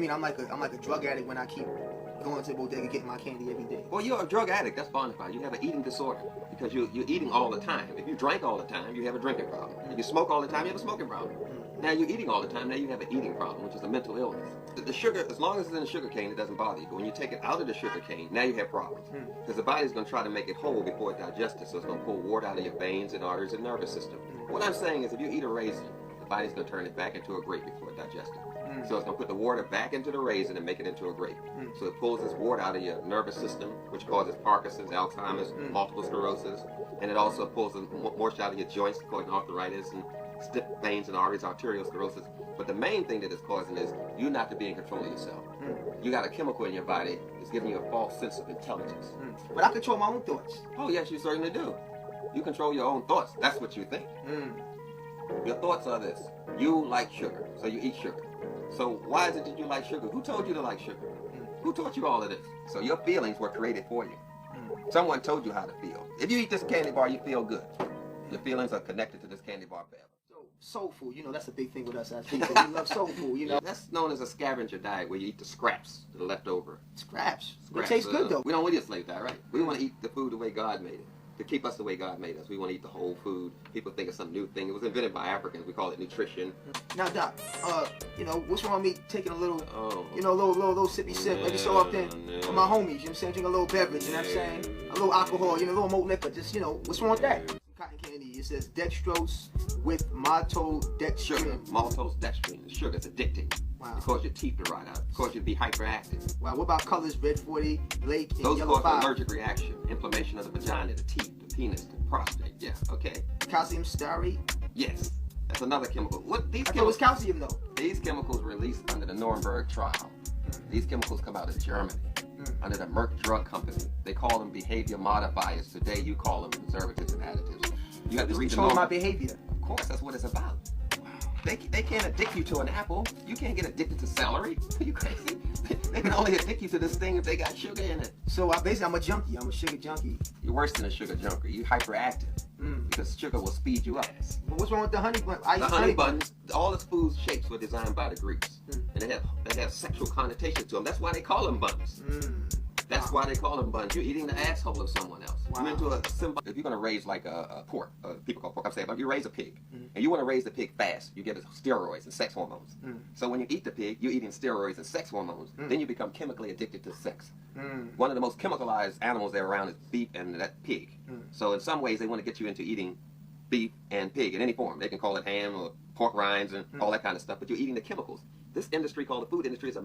I mean, I'm like a drug addict when I keep going to the bodega getting my candy every day. Well, you're a drug addict. That's bona fide. You have an eating disorder because you're eating all the time. If you drank all the time, you have a drinking problem. If you smoke all the time, you have a smoking problem. Now you're eating all the time. Now you have an eating problem, which is a mental illness. The sugar, as long as it's in the sugar cane, it doesn't bother you. But when you take it out of the sugar cane, now you have problems. Because the body's going to try to make it whole before it digests it. So it's going to pull water out of your veins and arteries and nervous system. What I'm saying is if you eat a raisin, the body's going to turn it back into a grape before it digests it. So it's going to put the water back into the raisin and make it into a grape. So it pulls this water out of your nervous system, which causes Parkinson's, Alzheimer's, multiple sclerosis. And it also pulls the moisture out of your joints, causing arthritis and stiff veins and arteries, arteriosclerosis. But the main thing that is causing is you not to be in control of yourself. You got a chemical in your body that's giving you a false sense of intelligence. But I control my own thoughts. Oh, yes, you certainly do. You control your own thoughts. That's what you think. Your thoughts are this. You like sugar, so you eat sugar. So why is it that you like sugar? Who told you to like sugar? Who taught you all of this? So your feelings were created for you. Someone told you how to feel. If you eat this candy bar, you feel good. Your feelings are connected to this candy bar forever. So soul food, you know, that's a big thing with us as people. We love soul food, you know. That's known as a scavenger diet, where you eat the scraps that are left over. Scraps. It tastes good though. We don't want to eat a slave diet, right? We want to eat the food the way God made it. To keep us the way God made us. We want to eat the whole food. People think it's some new thing. It was invented by Africans. We call it nutrition. Now, Doc, you know, what's wrong with me taking a little, you know, little sippy sip every so often for my homies, you know what I'm saying? Drink a little beverage, you know what I'm saying? A little alcohol, you know, a little malt liquor, just, you know, what's wrong with that? Cotton candy, it says dextrose with maltodextrin. Sugar, maltose dextrin. Sugar, it's addicting. Wow. It causes your teeth to rot out. It causes you to be hyperactive. Wow, what about colors, red 40, Blake, and Those yellow cause 5? allergic reaction, inflammation of the vagina, the teeth, the penis, the prostate. Yeah, okay. Calcium stearate? Yes, that's another chemical. What these? I thought it was calcium though. These chemicals released under the Nuremberg trial. These chemicals come out of Germany under the Merck Drug Company. They call them behavior modifiers. Today you call them preservatives and additives. You have to read the Control my behavior. Of course, that's what it's about. They can't addict you to an apple. You can't get addicted to celery. Are you crazy? They can only addict you to this thing if they got sugar in it. So basically I'm a junkie. I'm a sugar junkie. You're worse than a sugar junkie. You're hyperactive because sugar will speed you up. But what's wrong with the honey bun? The honey buns, all the food shapes were designed by the Greeks. And they have sexual connotations to them. That's why they call them buns. That's why they call them buns. You're eating the asshole of someone else. Wow. You're into a symbol. If you're going to raise like a pork, people call pork, I'm saying, but if you raise a pig, and you want to raise the pig fast, you get steroids and sex hormones. So when you eat the pig, you're eating steroids and sex hormones. Then you become chemically addicted to sex. One of the most chemicalized animals there around is beef and that pig. So in some ways, they want to get you into eating beef and pig in any form. They can call it ham or pork rinds and all that kind of stuff, but you're eating the chemicals. This industry called the food industry is a